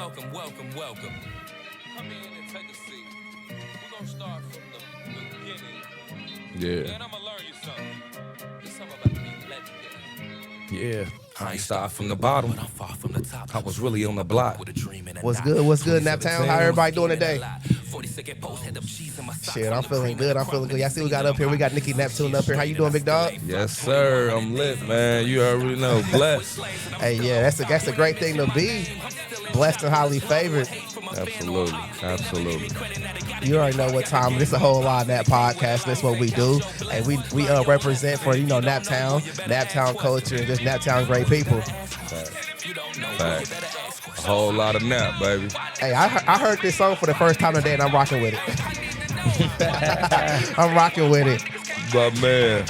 welcome. Come in and take a seat. We're gonna start from the beginning. Yeah. And I'm gonna learn you something. There's something about to be legendary. Yeah. I ain't start from the bottom. But I'm far from the top. I was really on the block. What's good, Naptown? How everybody doing today? Shit, I'm feeling good. Y'all see we got up here. We got Nicky Neptune up here. How you doing, big dog? Yes, sir. I'm lit, man. You already know. Blessed. Hey, yeah, that's a great thing to be. Blessed and highly favored. Absolutely. You already know what time. This is a whole lot of that podcast. That's what we do. And we represent for, Naptown culture and just Naptown great people. Fact. A whole lot of nap, baby. Hey, I heard this song for the first time today and I'm rocking with it. I'm rocking with it. But man.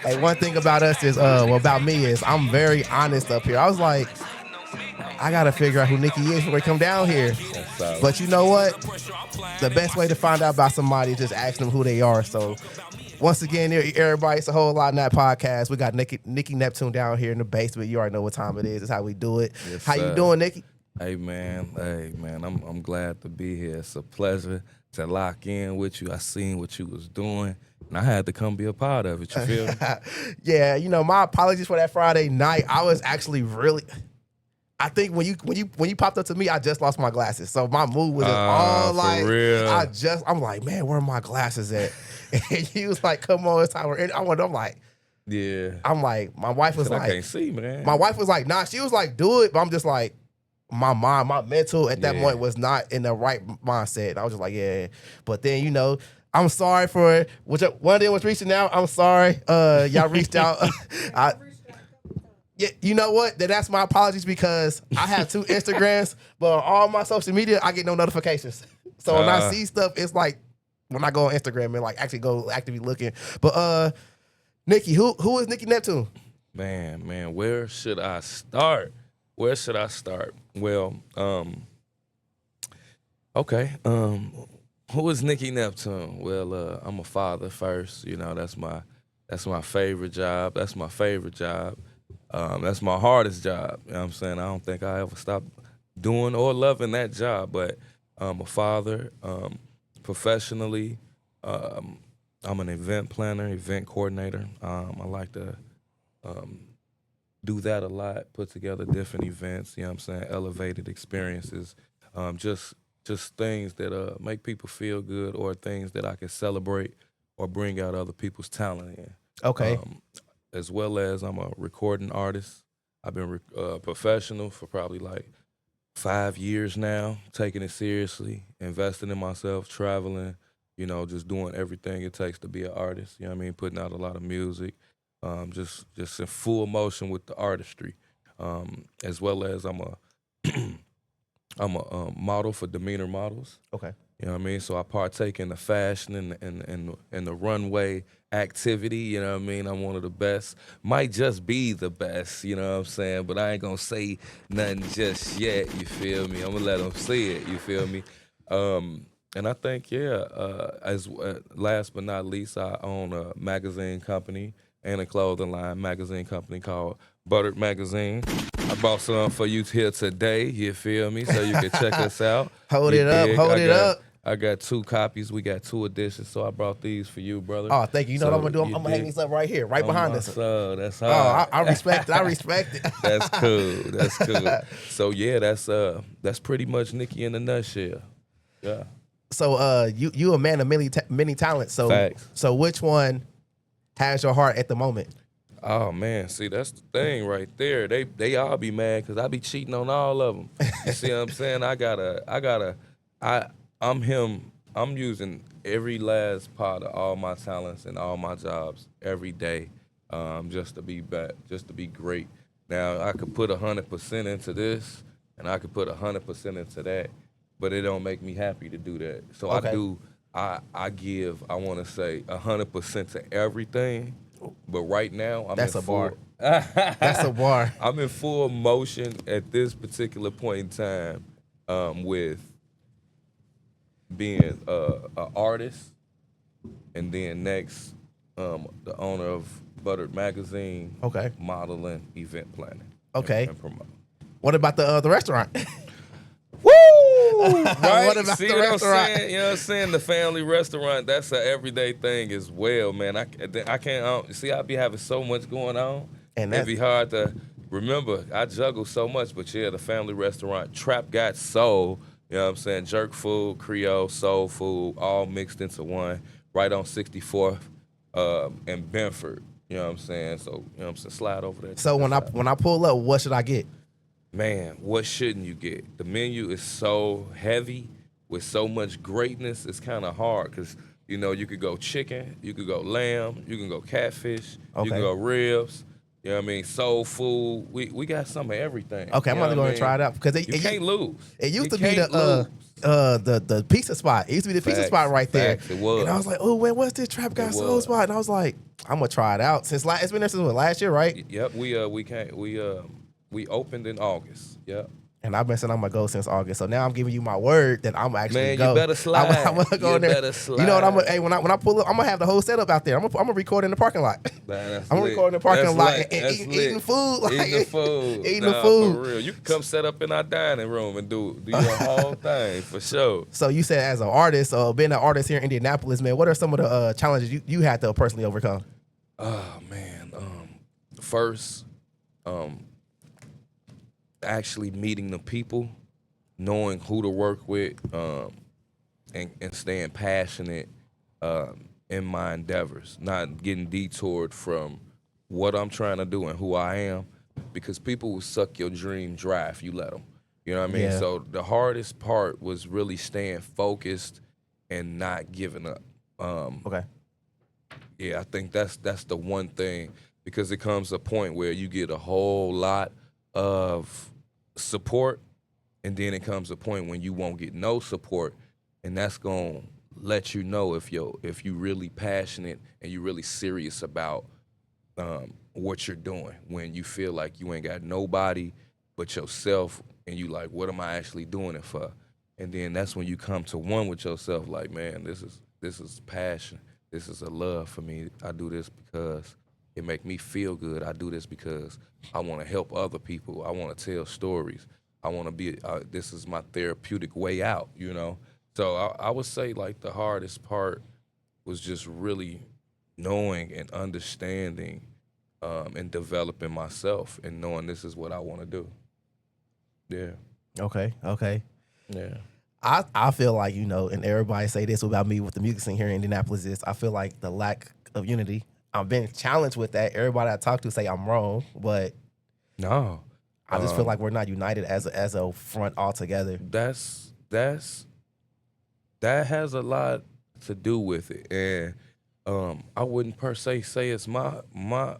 Hey, one thing about us is, about me is I'm very honest up here. I was like, I got to figure out who Nicky is before we come down here. But you know what? The best way to find out about somebody is just ask them who they are. So once again, everybody, it's a whole lot in that podcast. We got Nicky Neptune down here in the basement. You already know what time it is. It's how we do it. Yes, how you doing, Nicky? Hey, man. I'm glad to be here. It's a pleasure to lock in with you. I seen what you was doing, and I had to come be a part of it. You feel me? Yeah, my apologies for that Friday night. I was actually really... I think when you popped up to me, I just lost my glasses. So my mood was all like, real? I'm like, man, where are my glasses at? And he was like, come on, it's time. I'm like, yeah. I'm like, my wife was like, I can't see, man. My wife was like, nah. She was like, do it. But I'm just like, my mind, my mental at that point was not in the right mindset. I was just like, yeah. But then, I'm sorry for one of them was reaching out. I'm sorry. Y'all reached out. Yeah, you know what? That's my apologies because I have 2 Instagrams, but on all my social media, I get no notifications. So when I see stuff, it's like when I go on Instagram and like actually go actively looking. But Nicky, who is Nicky Neptune? Man, where should I start? Well, okay. Who is Nicky Neptune? Well, I'm a father first. That's my favorite job. That's my hardest job. You know what I'm saying? I don't think I ever stopped doing or loving that job, but I'm a father. Professionally, I'm an event planner, event coordinator. I like to do that a lot, put together different events, you know what I'm saying, elevated experiences, just things that make people feel good or things that I can celebrate or bring out other people's talent in. Okay. As well as I'm a recording artist. I've been professional for probably like 5 years now, taking it seriously, investing in myself, traveling, just doing everything it takes to be an artist. You know what I mean? Putting out a lot of music, just in full motion with the artistry. As well as I'm a model for Demeanor Models. Okay. You know what I mean? So I partake in the fashion and the runway activity, you know what I mean? I'm one of the best. Might just be the best, you know what I'm saying? But I ain't gonna say nothing just yet, you feel me? I'm gonna let them see it, you feel me? And I think, as last but not least, I own a magazine company and a clothing line magazine company called Buttered Magazine. I bought some for you here today, you feel me? So you can check us out. Hold it up. I got 2 copies. We got 2 editions, so I brought these for you, brother. Oh, thank you. You know what I'm gonna do? I'm gonna hang these up right here, right behind us. That's hard. Oh, I respect it. That's cool. So yeah, that's pretty much Nicky in a nutshell. Yeah. So you a man of many talents. So Facts. So which one has your heart at the moment? Oh man, see that's the thing right there. They all be mad because I be cheating on all of them. You see what I'm saying? I'm him. I'm using every last part of all my talents and all my jobs every day, just to be great. Now I could put 100% into this, and I could put 100% into that, but it don't make me happy to do that. So okay. I give, I want to say 100% to everything, but right now I'm That's in a bar. That's a bar. I'm in full motion at this particular point in time with being an artist, and then next, the owner of Buttered Magazine, okay, modeling, event planning, okay, and promote. What about the restaurant? right? What about See the what restaurant? I'm saying? You know what I'm saying? The family restaurant, that's an everyday thing as well, man. I can't, see, I be having so much going on. And It'd that's be hard to remember. I juggle so much, but yeah, the family restaurant, Trap Got Soul, you know what I'm saying? Jerk food, Creole, soul food, all mixed into one, right on 64th and Benford. You know what I'm saying? So, you know what I'm saying? Slide over there. so when I pull up, what should I get? Man, what shouldn't you get? The menu is so heavy with so much greatness. It's kind of hard because, you know, you could go chicken, you could go lamb, you can go catfish, you can Okay. go ribs. You know what I mean? Soul food. We got some of everything. Okay, I'm you know gonna go what I and try mean? it out because You can't lose. It used You to be can't lose. the pizza spot. It used to be the pizza Facts, spot right there. facts, it was. And I was like, oh, wait, what's this Trap Got Soul was. spot? And I was like, I'm gonna try it out. It's been there since last year, right? Yep. We opened in August. Yep. And I've been saying I'm gonna go since August. So now I'm giving you my word that I'm actually Man, go. you better slide. I'm gonna go You in there. better slide. You know what? When I pull up, I'm gonna have the whole setup out there. I'm gonna record in the parking lot. Man, that's I'm lit. recording the parking That's lot lit. and That's eating lit. food. Like, Eating the food. eating the Nah, food. For real. You can come set up in our dining room and do your whole thing for sure. So you said as an artist, being an artist here in Indianapolis, man, what are some of the challenges you had to personally overcome? Oh man. First, actually meeting the people, knowing who to work with, and staying passionate in my endeavors, not getting detoured from what I'm trying to do and who I am, because people will suck your dream dry if you let them. You know what I mean? Yeah. So the hardest part was really staying focused and not giving up. Okay. Yeah, I think that's the one thing, because it comes a point where you get a whole lot of support, and then it comes a point when you won't get no support, and that's gonna let you know if you really passionate and you really serious about what you're doing. When you feel like you ain't got nobody but yourself, and you like, what am I actually doing it for? And then that's when you come to one with yourself, like, man, this is passion. This is a love for me. I do this because it make me feel good. I do this because I want to help other people. I want to tell stories. I want to be, this is my therapeutic way out, you know? So I would say, like, the hardest part was just really knowing and understanding and developing myself and knowing this is what I want to do. Yeah. Okay. Yeah. I feel like, and everybody say this about me with the music scene here in Indianapolis is I feel like the lack of unity. I've been challenged with that. Everybody I talk to say I'm wrong, but No. I just feel like we're not united as a front altogether. That has a lot to do with it, and I wouldn't per se say it's my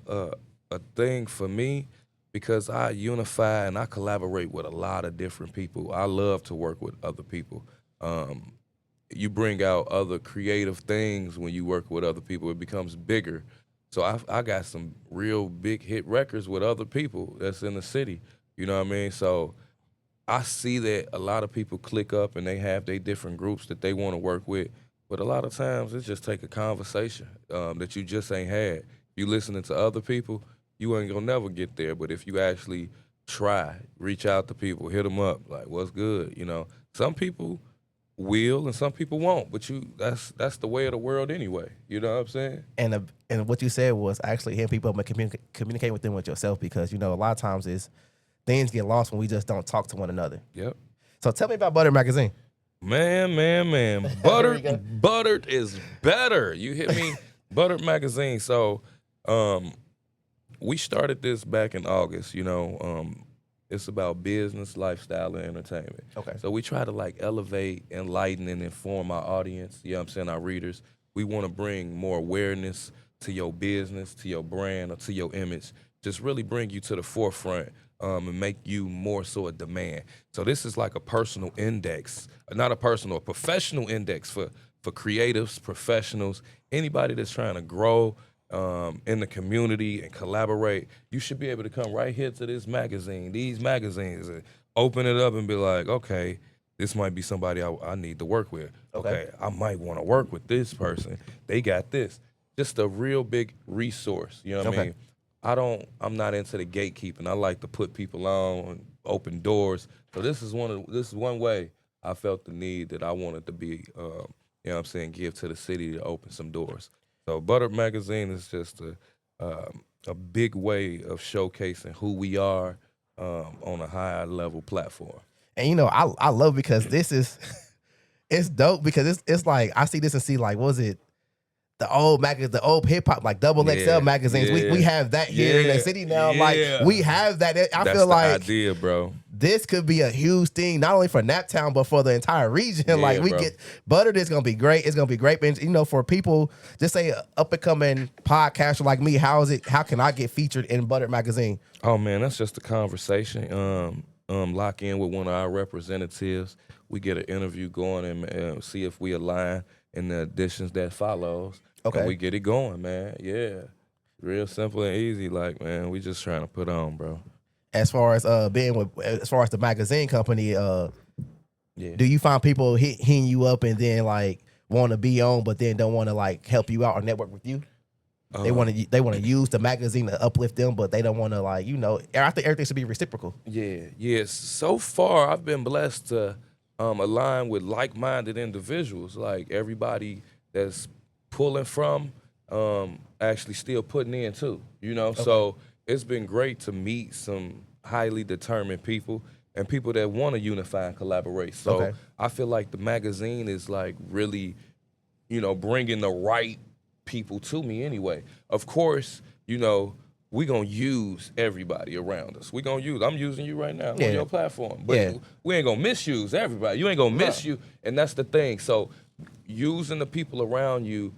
a thing for me, because I unify and I collaborate with a lot of different people. I love to work with other people. You bring out other creative things when you work with other people. It becomes bigger. So I got some real big hit records with other people that's in the city. You know what I mean? So I see that a lot of people click up and they have their different groups that they want to work with. But a lot of times it just take a conversation that you just ain't had. You listening to other people, you ain't gonna never get there. But if you actually try, reach out to people, hit them up, like, what's good? You know, some people will and some people won't. But that's the way of the world anyway. You know what I'm saying? And what you said was actually hitting people up and communicate with them with yourself, because a lot of times is things get lost when we just don't talk to one another. Yep. So tell me about Butter Magazine. Man. Buttered is better. You hit me? Buttered Magazine. So we started this back in August, it's about business, lifestyle, and entertainment. Okay. So we try to like elevate, enlighten, and inform our audience, our readers. We want to bring more awareness to your business, to your brand, or to your image. Just really bring you to the forefront and make you more so a demand. So this is like a personal index, not a personal, a professional index for creatives, professionals, anybody that's trying to grow in the community and collaborate. You should be able to come right here to this magazine, these magazines, and open it up and be like, okay, this might be somebody I need to work with. Okay, I might want to work with this person. They got this. Just a real big resource, you know what I mean? I'm not into the gatekeeping. I like to put people on, open doors. So this is one way I felt the need that I wanted to be, you know what I'm saying, give to the city to open some doors. So Butter Magazine is just a big way of showcasing who we are on a high level platform. And you know, I love because this is it's dope because it's like I see this and see like what was it the old hip hop like Double XL magazines. We have that here in the city now. Like we have that. I That's feel like the idea, bro. this could be a huge thing, not only for Naptown, but for the entire region. Yeah, like we bro. get Buttered is gonna be great. It's gonna be great. And you know, for people, just say up and coming podcaster like me, how can I get featured in Buttered magazine? Oh man, that's just a conversation. Lock in with one of our representatives. We get an interview going and see if we align in the editions that follows. Okay. And we get it going, man. Yeah. Real simple and easy. Like, man, we just trying to put on, bro. As far as as far as the magazine company, Yeah. do you find people hitting you up and then like want to be on, but then don't want to like help you out or network with you? They want to use the magazine to uplift them, but they don't want to like, you know. I think everything should be reciprocal. Yeah. Yes. So far, I've been blessed to align with like-minded individuals. Like everybody that's pulling from, actually still putting in too. You know. Okay. So it's been great to meet some highly determined people and people that want to unify and collaborate. So Okay. I feel like the magazine is like really, you know, bringing the right people to me anyway. Of course, you know, we gonna use everybody around us. I'm using you right now on your platform. But we ain't gonna misuse everybody. You ain't gonna miss you. And that's the thing. So using the people around you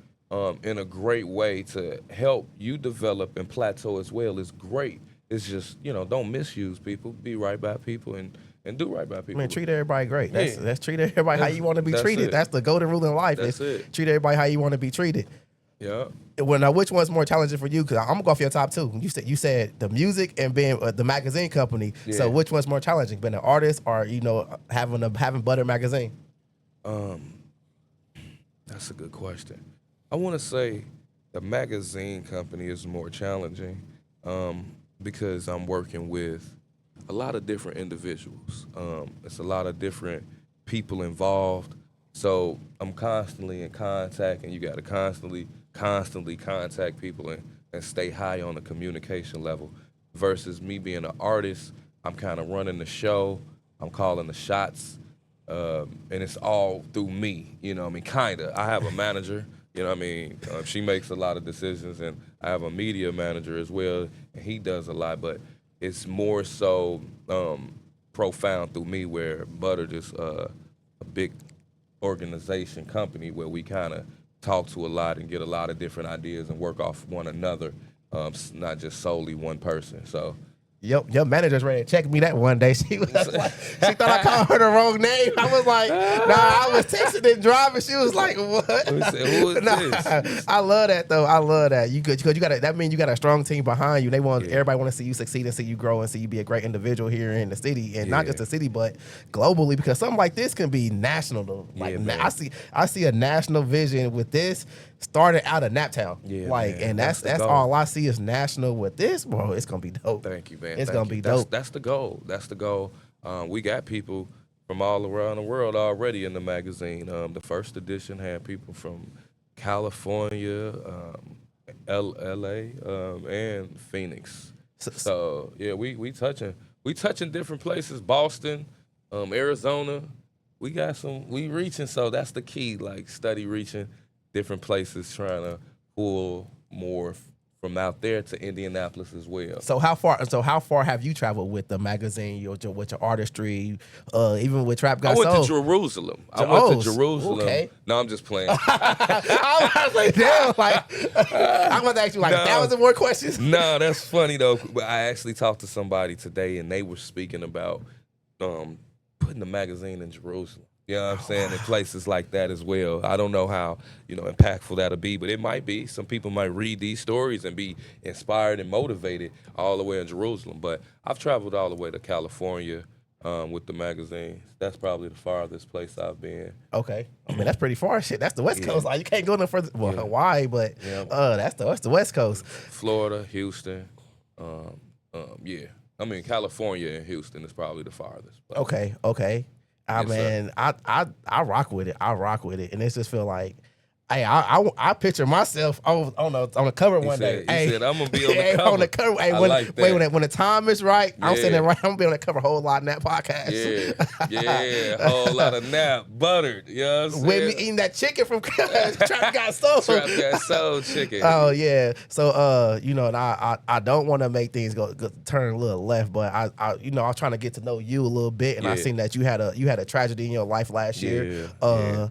in a great way to help you develop and plateau as well is great. It's just, you know, don't misuse people. Be right by people and do right by people. Man, treat everybody great. That's treat everybody how you want to be treated. it. That's the golden rule in life. That's it. Treat everybody how you want to be treated. Yeah. Well, now, which one's more challenging for you? Because I'm gonna go off your top two. You said the music and being the magazine company. Yeah. So which one's more challenging, being an artist or you know having Butter magazine? That's a good question. I want to say the magazine company is more challenging because I'm working with a lot of different individuals. It's a lot of different people involved. So I'm constantly in contact, and you got to constantly contact people and stay high on the communication level. Versus me being an artist, I'm kind of running the show, I'm calling the shots, and it's all through me. You know what I mean? Kinda. I have a manager. You know what I mean? She makes a lot of decisions, and I have a media manager as well, and he does a lot. But it's more so profound through me, where Butter is a big organization company where we kind of talk to a lot and get a lot of different ideas and work off one another, not just solely one person. So Your manager's ready to check me that one day. She was like, she thought I called her the wrong name. I was like, nah, I was texting and driving. She was like, what? we said, who is this? I love that though. I love that. Because you got that means you got a strong team behind you. They want everybody want to see you succeed and see you grow and see you be a great individual here in the city, and not just the city but globally. Because something like this can be national though. Like I see a national vision with this. Started out of Naptown, and that's all I see is national with this, bro. It's gonna be dope. Thank you, man. It's gonna be dope. That's the goal. That's the goal. We got people from all around the world already in the magazine. The first edition had people from California, LA, and Phoenix. So yeah, we touching different places. Boston, Arizona. We reaching. So that's the key. Like study reaching different places, trying to pull more from out there to Indianapolis as well. So how far have you traveled with the magazine, with your artistry, even with Trap Got Soul? I went to Jerusalem. Okay. No, I'm just playing. I was like, damn, I'm going to ask you 1,000 more questions. No, that's funny though. I actually talked to somebody today, and they were speaking about putting the magazine in Jerusalem. You know what I'm saying? In places like that as well. I don't know how, impactful that'll be, but it might be. Some people might read these stories and be inspired and motivated all the way in Jerusalem. But I've traveled all the way to California with the magazine. That's probably the farthest place I've been. Okay. I mean, that's pretty far. Shit, that's the West Coast. Like, you can't go no further. Well, Hawaii, but that's the West Coast. Florida, Houston. I mean, California and Houston is probably the farthest. But. Okay. Yes, sir. I rock with it. I rock with it, and it just feel like, hey, I picture myself on the cover one day. He Hey, said, I'm gonna be on the hey, cover. on the cover. Hey, I like that. when the time is right, I'm sitting there Yeah. right. I'm gonna be on the cover, whole lot in that podcast. Yeah, a whole lot of nap, buttered, you know what I'm With me saying? eating that chicken from Trap Got Soul. Trap Got Soul chicken. Oh yeah. So and I don't want to make things go turn a little left, but I was trying to get to know you a little bit, and I Yeah. seen that you had a tragedy in your life last year. Yeah.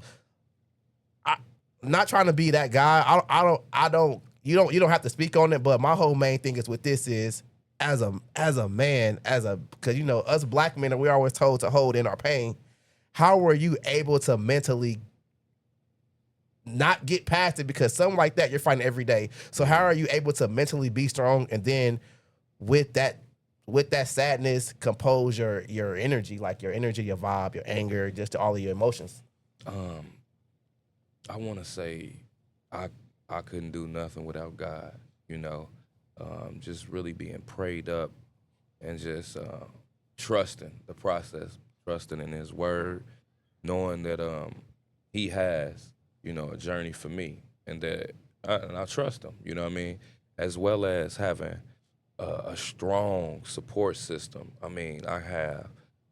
Not trying to be that guy. I don't. You don't have to speak on it, but my whole main thing is with this is as a man, because us black men, we're always told to hold in our pain. How were you able to mentally not get past it? Because something like that you're fighting every day. So how are you able to mentally be strong and then with that sadness compose your energy, like your energy, your vibe, your anger, just all of your emotions? I want to say I couldn't do nothing without God, you know. Just really being prayed up and just trusting the process, trusting in His Word, knowing that He has, a journey for me, and that I trust Him, you know what I mean, as well as having a strong support system. I mean, I have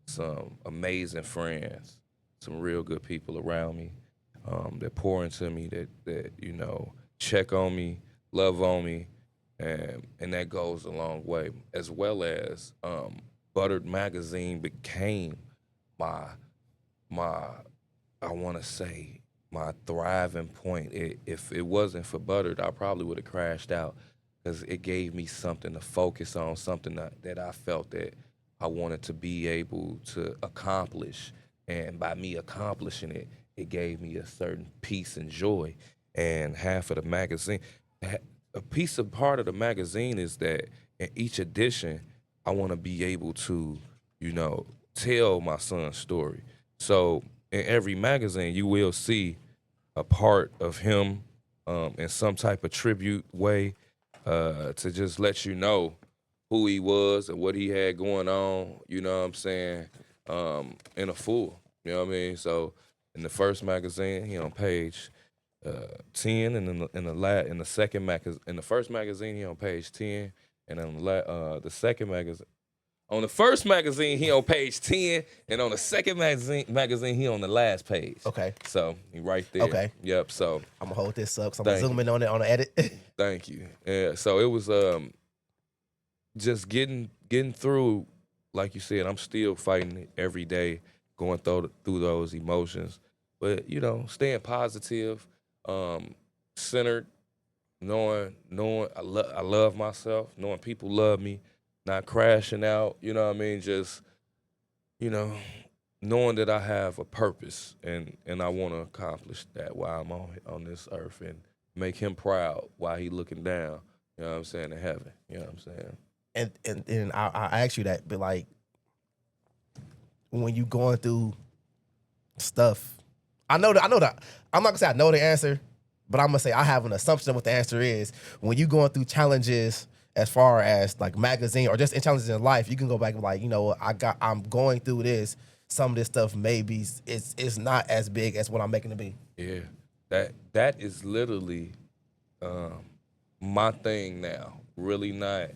some amazing friends, some real good people around me that pour into me, that check on me, love on me, and that goes a long way. As well as Buttered Magazine became my I want to say my thriving point. If it wasn't for Buttered, I probably would have crashed out because it gave me something to focus on, something that I felt that I wanted to be able to accomplish. And by me accomplishing it, it gave me a certain peace and joy. And half of the magazine, part of the magazine is that in each edition, I want to be able to, tell my son's story. So in every magazine, you will see a part of him in some type of tribute way to just let you know who he was and what he had going on, you know what I'm saying, in a full, you know what I mean? So in the first magazine, he on page 10, and in the second in the first magazine, he on page 10, and on the second magazine, on the first magazine, he on page 10, and on the second magazine, he on the last page. Okay. So he right there. Okay. Yep. So I'm gonna hold this up. So I'm gonna zoom in on it on the edit. thank you. Yeah. So it was just getting through. Like you said, I'm still fighting it every day, going through those emotions. But staying positive, centered, knowing I love myself, knowing people love me, not crashing out. You know what I mean? Just knowing that I have a purpose and I want to accomplish that while I'm on this earth and make Him proud while He looking down. You know what I'm saying, in heaven. You know what I'm saying? And I ask you that, but like when you going through stuff, I know that I'm not gonna say I know the answer, but I'm gonna say I have an assumption of what the answer is. When you going through challenges as far as like magazine or just in challenges in life, you can go back and be like, I'm going through this. Some of this stuff maybe it's not as big as what I'm making it be. Yeah, that is literally my thing now. Really not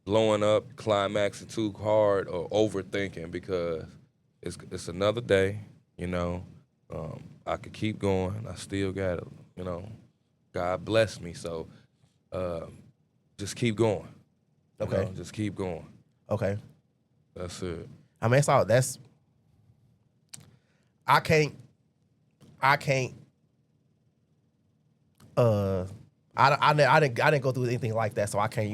blowing up, climaxing too hard, or overthinking, because it's another day. I could keep going. I still got it. God bless me. So just keep going. Okay. Just keep going. Okay. That's it. I mean, I can't. I didn't go through anything like that, so I can't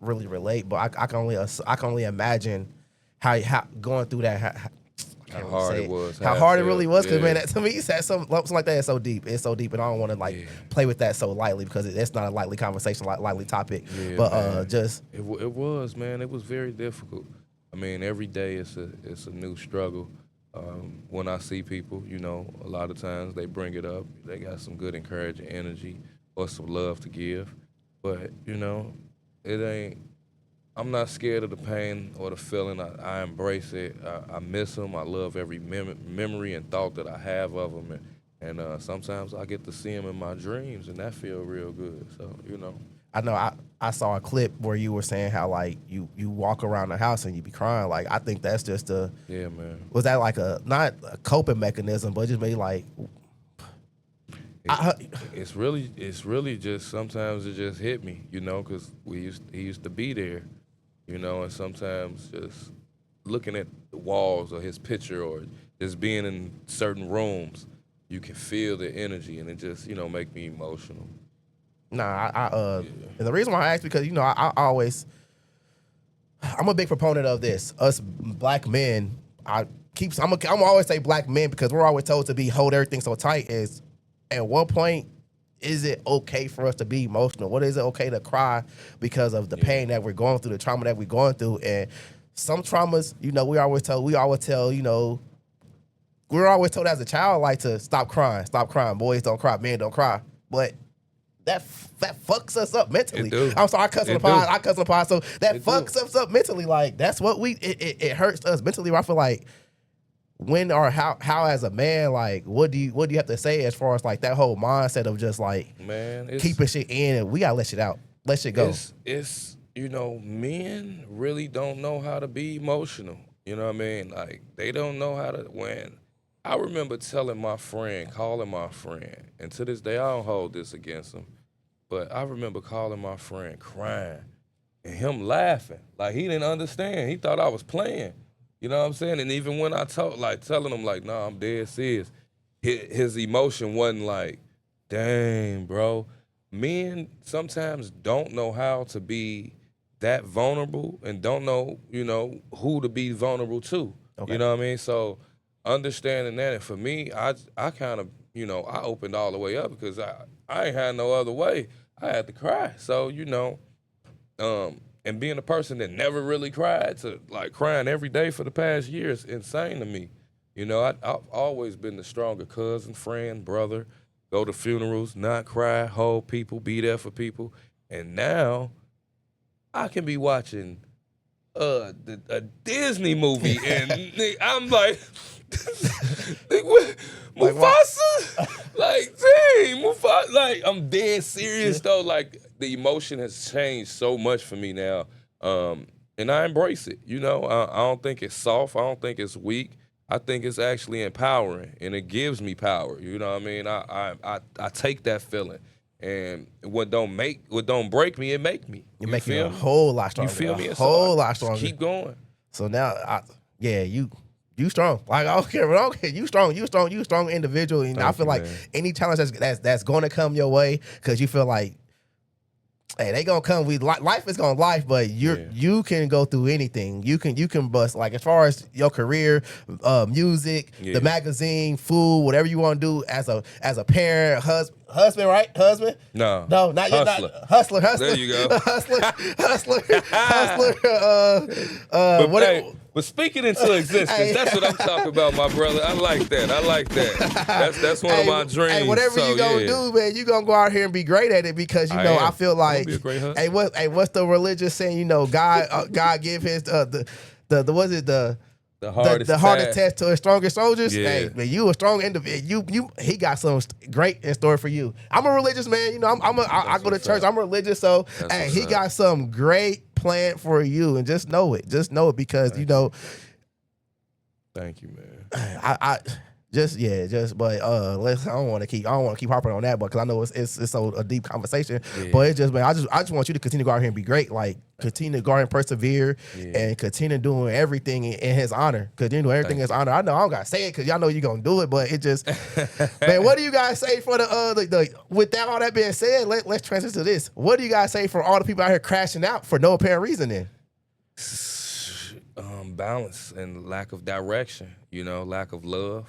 really relate. But I can only imagine how going through that. How hard it was. How hard it really was, because yeah. man, to me, something like that is so deep. It's so deep, and I don't want to play with that so lightly, because it's not a lightly conversation, lightly topic. Yeah, but man. just it was, man. It was very difficult. I mean, every day it's a new struggle. When I see people, a lot of times they bring it up. They got some good encouraging energy or some love to give, but it ain't I'm not scared of the pain or the feeling. I embrace it. I miss them. I love every memory and thought that I have of them. And sometimes I get to see them in my dreams, and that feel real good. So, you know. I know I saw a clip where you were saying how like you walk around the house and you be crying. Like I think that's just Yeah, man. was that like not a coping mechanism, but just maybe like It's really just sometimes it just hit me, you know, because he used to be there, you know, and sometimes just looking at the walls or his picture or just being in certain rooms, you can feel the energy and it just, you know, make me emotional. nah, and the reason why I asked because you know I always I'm a big proponent of this. Us black men, I'm always say black men because we're always told to be hold everything so tight. Is at what point is it okay for us to be emotional? What is it okay to cry because of the pain that we're going through, the trauma that we're going through? And some traumas, you know, we always tell, you know, we're always told as a child like to stop crying, boys don't cry, men don't cry. But that fucks us up mentally. I'm sorry, I cuss on the pod, so that fucks us up mentally. Like that's what it hurts us mentally. I feel like when or how as a man, like what do you have to say as far as like that whole mindset of just like keeping shit in and we gotta let shit out, let shit go. It's you know, men really don't know how to be emotional. You know what I mean? Like they don't know how to when. I remember calling my friend, and to this day I don't hold this against him. But I remember calling my friend crying and him laughing. Like he didn't understand. He thought I was playing. You know what I'm saying? And even when I telling him like, nah, I'm dead serious, his emotion wasn't like, dang, bro. Men sometimes don't know how to be that vulnerable and don't know, you know, who to be vulnerable to. Okay. You know what I mean? So understanding that, and for me, I kind of, you know, I opened all the way up because I ain't had no other way. I had to cry. So, you know, and being a person that never really cried to like crying every day for the past year is insane to me. You know, I've always been the stronger cousin, friend, brother, go to funerals, not cry, hold people, be there for people. And now I can be watching a Disney movie and I'm like, Mufasa? Like, dang, Mufasa. Like, I'm dead serious, though. Like, the emotion has changed so much for me now. And I embrace it. You know, I don't think it's soft. I don't think it's weak. I think it's actually empowering, and it gives me power. You know what I mean? I take that feeling. And what don't break me, it make me. You make me a whole lot stronger. You feel me? A whole lot stronger. Keep going. So now, you strong. Like I don't care. You strong individual. And I feel like any challenge that's going to come your way, because you feel like, hey, they gonna come. Life is gonna life, but you can go through anything. You can bust, like as far as your career, music, the magazine, food, whatever you want to do as a parent, husband, right? Husband? No, not yet. Hustler. There you go. hustler. But speaking into existence, that's what I'm talking about, my brother. I like that. That's one of my dreams. Hey, whatever you gonna do, man, you gonna go out here and be great at it, because you know I feel like, what's the religious saying? You know, God give his the hardest test to his strongest soldiers. Yeah. Hey, man, you a strong individual. He got something great in store for you. I'm a religious man. You know, I go to church. I'm religious, so hey, he got some great plan for you, and just know it. Just know it, because you know. Thank you, man. I but I don't want to keep harping on that, but because I know it's so a deep conversation. Yeah. But it's just, man, I just want you to continue to go out here and be great. Like continue to go out and persevere, and continue doing everything in his honor. Because you know everything is honor. I know I don't gotta say it because y'all know you're gonna do it, but it just man, what do you guys say for the with that all that being said, let's transition to this. What do you guys say for all the people out here crashing out for no apparent reason then? Balance and lack of direction, you know, lack of love.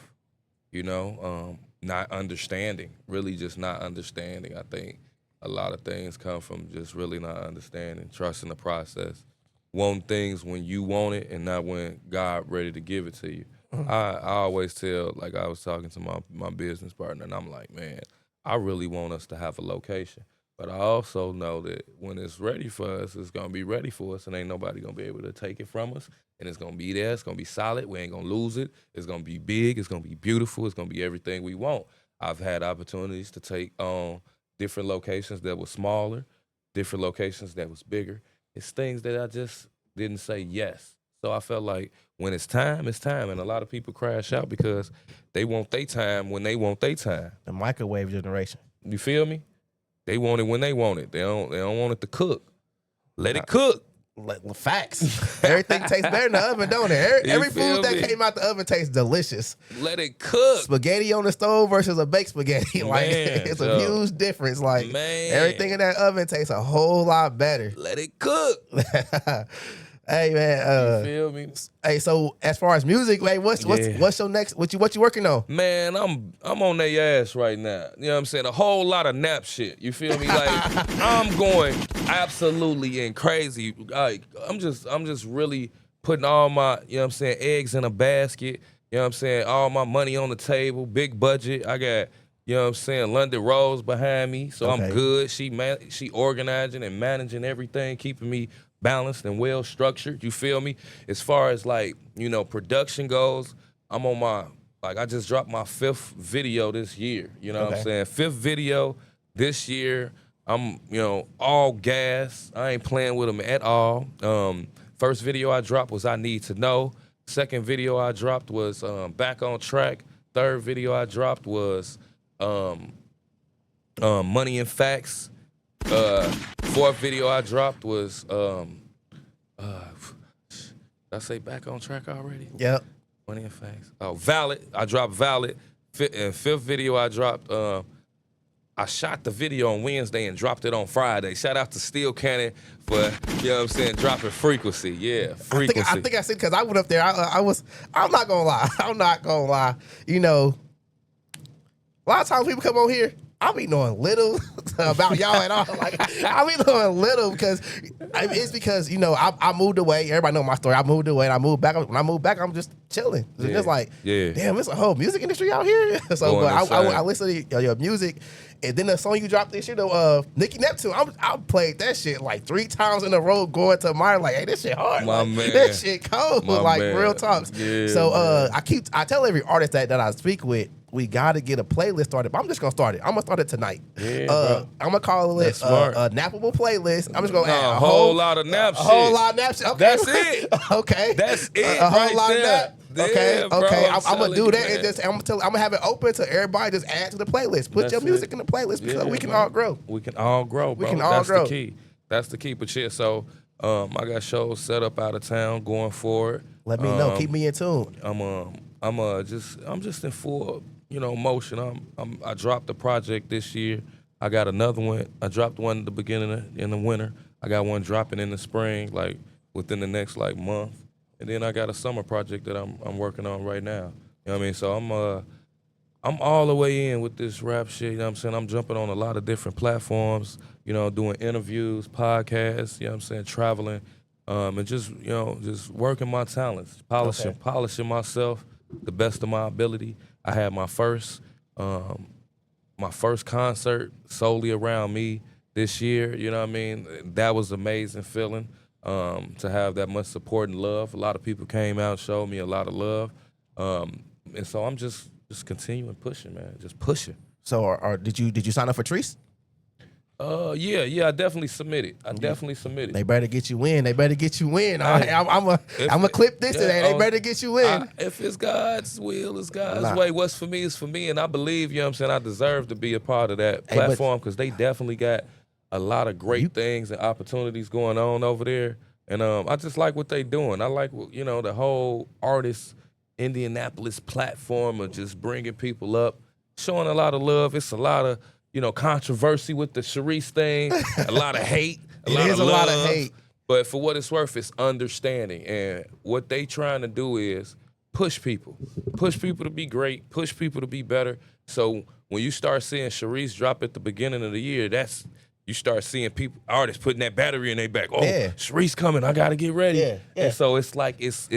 You know, not understanding, really just not understanding. I think a lot of things come from just really not understanding, trusting the process, wanting things when you want it and not when God ready to give it to you. Mm-hmm. I always tell, like I was talking to my business partner, and I'm like, man, I really want us to have a location. But I also know that when it's ready for us, it's gonna be ready for us, and ain't nobody gonna be able to take it from us. And it's gonna be there. It's gonna be solid. We ain't gonna lose it. It's gonna be big. It's gonna be beautiful. It's gonna be everything we want. I've had opportunities to take on different locations that were smaller, different locations that was bigger. It's things that I just didn't say yes. So I felt like when it's time, and a lot of people crash out because they want their time when they want their time. The microwave generation. You feel me? They want it when they want it. They don't want it to cook. Let it cook. Facts. Everything tastes better in the oven, don't it? Every feel food that me? came out the oven tastes delicious. Let it cook. Spaghetti on the stove versus a baked spaghetti. Like Man, it's a huge difference. Like Man. everything in that oven tastes a whole lot better. Let it cook. Hey man, You feel me? hey, so as far as music, like what's your next what you working on? Man, I'm on their ass right now. You know what I'm saying? A whole lot of nap shit. You feel me? Like I'm going absolutely and crazy. Like I'm just really putting all my, you know what I'm saying, eggs in a basket. You know what I'm saying? All my money on the table, big budget. I got, you know what I'm saying, London Rose behind me, so Okay. I'm good. She organizing and managing everything, keeping me balanced and well structured. You feel me? As far as like, you know, production goes, I'm on my, like I just dropped my 5th video this year. You know what I'm saying? 5th video this year. I'm, you know, all gas. I ain't playing with them at all. First video I dropped was I Need to Know. Second video I dropped was Back on Track. Third video I dropped was Money and Facts. Fourth video I dropped was did I say Back on Track already? Yep. Money and Facts. Oh, Valid. I dropped Valid. And 5th video I dropped. I shot the video on Wednesday and dropped it on Friday. Shout out to Steel Cannon for, you know what I'm saying, dropping Frequency. Yeah, Frequency. I think I said because I went up there. I'm not gonna lie. I'm not gonna lie. You know, a lot of times people come on here, I be knowing little about y'all at all. Like I be knowing little because it's because, you know, I moved away. Everybody know my story. I moved away and I moved back. When I moved back, I'm just chilling. It's just like, damn, it's a whole music industry out here. So but I listen to your music, and then the song you dropped this year, Nicky Neptune. I played that shit like 3 times in a row, going to mine like, hey, this shit hard. My like, man. That shit cold. My like man. real talks. Yeah, so man. I tell every artist that I speak with, we gotta get a playlist started. But I'm just gonna start it. I'm gonna start it tonight. Yeah, bro. I'm gonna call it a Napable playlist. I'm just gonna add a whole lot of nap shit. A whole lot of nap shit. Okay. That's it. Okay. That's it. A whole right lot there. of nap. Okay. Yeah, bro, okay. I'm telling gonna do you, that man. and just I'm gonna have it open to everybody. Just add to the playlist. Put That's your music it. in the playlist because Yeah, we can man. all grow. We can all grow, bro. We can all That's grow. the key. That's the key. But yeah, so I got shows set up out of town going forward. Let me know. Keep me in tune. I'm just in full, you know, motion. I dropped a project this year. I got another one. I dropped one at the beginning in the winter. I got one dropping in the spring, like within the next like month. And then I got a summer project that I'm working on right now. You know what I mean? So I'm all the way in with this rap shit. You know what I'm saying? I'm jumping on a lot of different platforms, you know, doing interviews, podcasts, you know what I'm saying, traveling, and just, you know, just working my talents, polishing myself the best of my ability. I had my first concert solely around me this year, you know what I mean? That was an amazing feeling, to have that much support and love. A lot of people came out and showed me a lot of love. And so I'm just continuing pushing, man, just pushing. So did you sign up for Treese? Yeah, I definitely submitted. They better get you in. I'm gonna clip this today. They better get you in. If it's God's will, it's God's way. What's for me is for me, and I believe, you know what I'm saying, I deserve to be a part of that platform because they definitely got a lot of great things and opportunities going on over there. And I just like what they doing. I like, you know, the whole artist Indianapolis platform of just bringing people up, showing a lot of love. It's a lot of, you know, controversy with the Sharice thing, a lot of hate, a lot of hate. But for what it's worth, it's understanding. And what they trying to do is push people to be great, push people to be better. So when you start seeing Sharice drop at the beginning of the year, you start seeing artists putting that battery in their back. Oh, Sharice coming, I gotta get ready. Yeah. And so it's like it's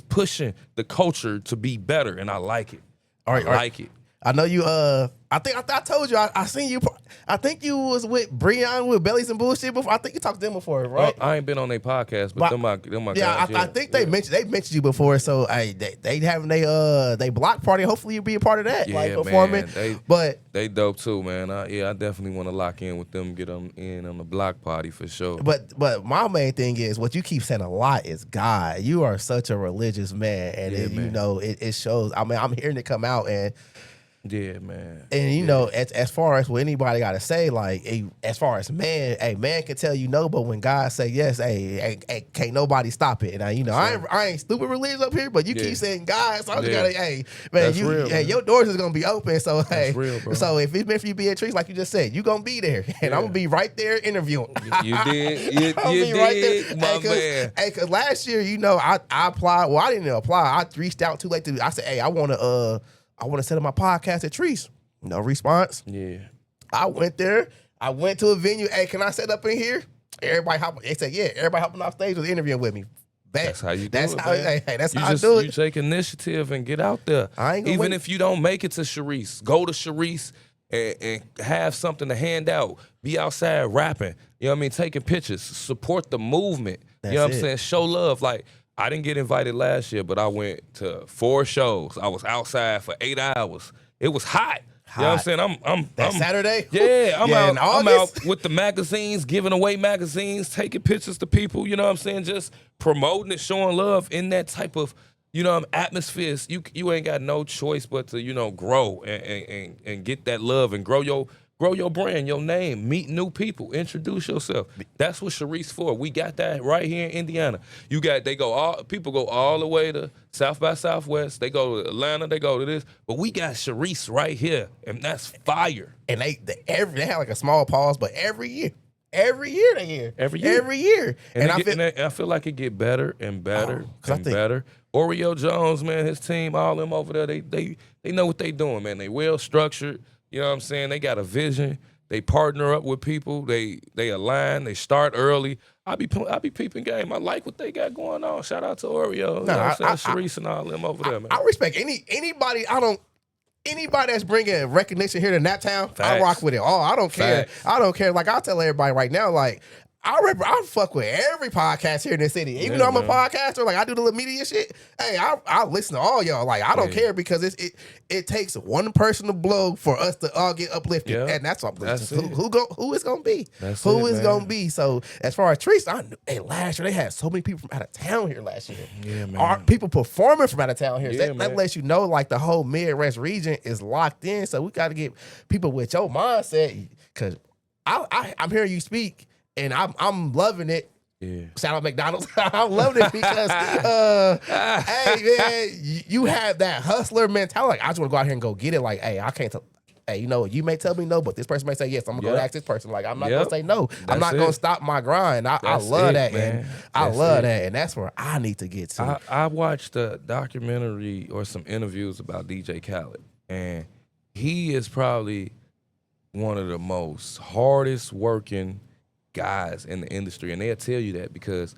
pushing the culture to be better, and I like it. I like it. I know you. I think I told you. I seen you. I think you was with Breon with Bellies and Bullshit before. I think you talked to them before, right? I ain't been on their podcast, but them my yeah, guys. I think they mentioned you before. So they having they block party. Hopefully you be a part of that, like performing. Man, but they dope too, man. I definitely want to lock in with them, get them in on the block party for sure. But my main thing is what you keep saying a lot is God. You are such a religious man, and you know it shows. I mean, I'm hearing it come out and. Yeah, man. And you know, as far as what anybody got to say, like as far as man, man can tell you no, but when God say yes, can't nobody stop it. And you know, I ain't stupid religious up here, but you keep saying God, so I just gotta, man, that's real, man. Your doors is gonna be open. So that's real, bro. So if it's meant for you to be at Trees, like you just said, you gonna be there, and I'm gonna be right there interviewing. You did, you did, right there. My man. Hey, cause last year, you know, I applied. Well, I didn't even apply. I reached out too late I said, hey, I want to set up my podcast at Trees. No response. Yeah. I went there. I went to a venue. Hey, can I set up in here? Everybody hopping. They said, yeah. Everybody hopping off stage was interviewing with me. That's how you do it. That's how I do do it. You take initiative and get out there. Even if you don't make it to Sharice, go to Sharice and have something to hand out. Be outside rapping. You know what I mean? Taking pictures. Support the movement. You know what I'm saying? Show love. Like, I didn't get invited last year, but I went to 4 shows. I was outside for 8 hours. It was hot. You know what I'm saying? I'm Saturday? Yeah, I'm out with the magazines, giving away magazines, taking pictures to people, you know what I'm saying? Just promoting it, showing love in that type of, you know, atmospheres. You ain't got no choice but to, you know, grow and get that love and grow your brand, your name, meet new people, introduce yourself. That's what Sharice for. We got that right here in Indiana. People go all the way to South by Southwest. They go to Atlanta. They go to this, but we got Sharice right here, and that's fire. And they have like a small pause, but every year they hear. Every year. And I feel like it get better and better better. Oreo Jones, man, his team, all them over there, they know what they doing, man. They well structured. You know what I'm saying? They got a vision. They partner up with people. They align. They start early. I be peeping game. I like what they got going on. Shout out to Oreo. You know what I'm saying? Sharice and all them over there, man. I respect anybody. Anybody that's bringing recognition here to Naptown, I rock with it. Oh, I don't care. Facts. I don't care. Like, I'll tell everybody right now, like, I fuck with every podcast here in the city. Even though I'm a podcaster, like I do the little media shit. Hey, I listen to all y'all. Like I don't care because it takes one person to blow for us to all get uplifted, and that's what who is gonna be. Who is gonna be. So as far as Trees, I knew. Hey, last year they had so many people from out of town here last year. Yeah, man. People performing from out of town here. Yeah, that lets you know like the whole Midwest region is locked in. So we got to get people with your mindset because I'm hearing you speak. And I'm loving it. Yeah. Shout out McDonald's. I'm loving it because, hey man, you have that hustler mentality. Like, I just want to go out here and go get it. Like, hey, I can't. Hey, you know, you may tell me no, but this person may say yes. I'm gonna go ask this person. Like, I'm not gonna say no. I'm not gonna stop my grind. I love that, man. And I love that, and that's where I need to get to. I watched a documentary or some interviews about DJ Khaled, and he is probably one of the most hardest working guys in the industry, and they'll tell you that because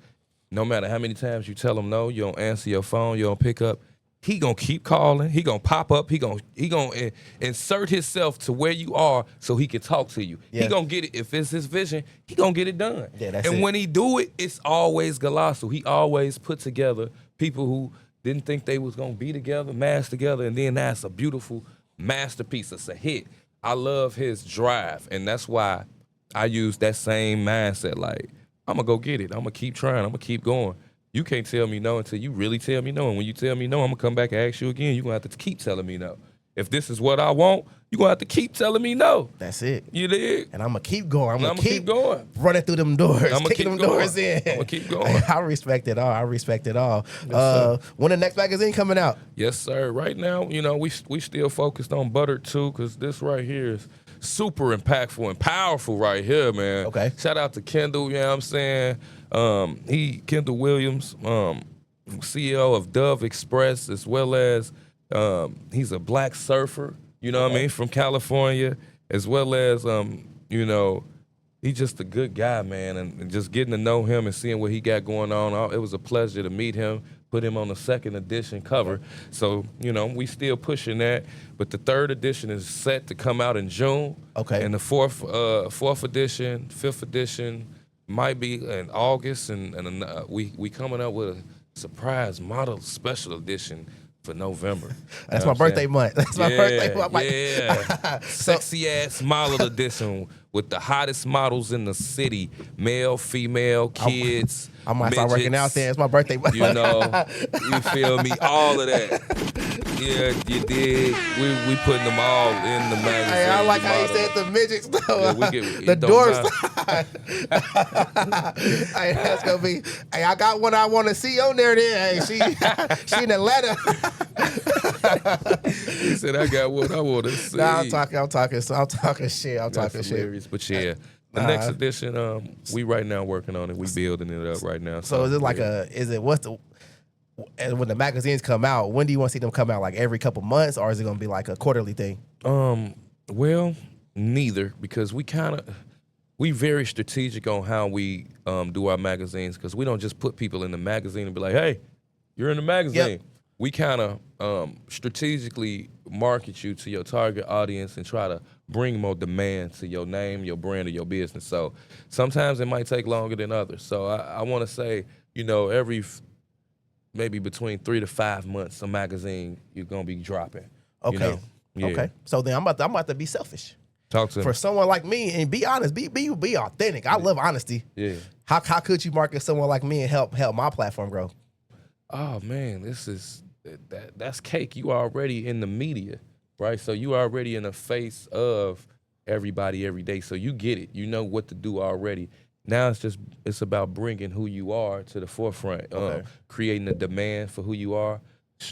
no matter how many times you tell him no, you don't answer your phone, you don't pick up, he gonna keep calling, he gonna pop up, he gonna insert himself to where you are so he can talk to you. He gonna get it. If it's his vision, he gonna get it done. Yeah, that's and when he do it, it's always Galasso. He always put together people who didn't think they was gonna be together, mash together, and then that's a beautiful masterpiece. It's a hit. I love his drive, and that's why I use that same mindset. Like, I'm going to go get it. I'm going to keep trying. I'm going to keep going. You can't tell me no until you really tell me no. And when you tell me no, I'm going to come back and ask you again. You're going to have to keep telling me no. If this is what I want, you're going to have to keep telling me no. That's it. You dig? And I'm going to keep going. I'm going to keep going. Running through them doors. I'm going to keep them going. doors in. I'm going to keep going. I respect it all. Yes, when the next magazine coming out? Yes, sir. Right now, you know, we still focused on Buttered too, because this right here is super impactful and powerful right here, man. Okay. Shout out to Kendall, you know what I'm saying? Kendall Williams, CEO of Dove Express, as well as he's a black surfer, you know what I mean, from California, as well as, you know, he's just a good guy, man, and just getting to know him and seeing what he got going on. It was a pleasure to meet him, put him on the 2nd edition cover. So, you know, we still pushing that. But the 3rd edition is set to come out in June. Okay. And the 4th edition, 5th edition might be in August. And we coming up with a surprise model special edition for November. That's my birthday month. That's my birthday month. Yeah. Sexy ass model edition with the hottest models in the city, male, female, kids. I might start working out there. It's my birthday month. You know, you feel me? All of that. Yeah, you did. We putting them all in the magazine. Hey, I like how you said the midgets though. Yeah, we get, the doors. Hey, that's gonna be. Hey, I got one I want to see on there. Then, hey, she in Atlanta. He said, "I got what I want to see." Nah, I'm talking shit. I'm That's talking shit. hilarious. But yeah, the next edition, we right now working on it. We building it up right now. So is it like when the magazines come out, when do you want to see them come out? Like every couple months, or is it gonna be like a quarterly thing? Well, neither, because we very strategic on how we do our magazines, because we don't just put people in the magazine and be like, hey, you're in the magazine. Yep. We kind of strategically market you to your target audience and try to bring more demand to your name, your brand, or your business. So sometimes it might take longer than others. So I want to say, you know, every maybe between 3 to 5 months, a magazine you're gonna be dropping. Okay. You know? Yeah. Okay. So then I'm about to be selfish. Talk to For me. someone like me, and be honest, be authentic. I love honesty. Yeah. How could you market someone like me and help my platform grow? Oh man, that's cake. You already in the media, right? So you already in the face of everybody every day. So you get it. You know what to do already. Now it's about bringing who you are to the forefront, creating a demand for who you are,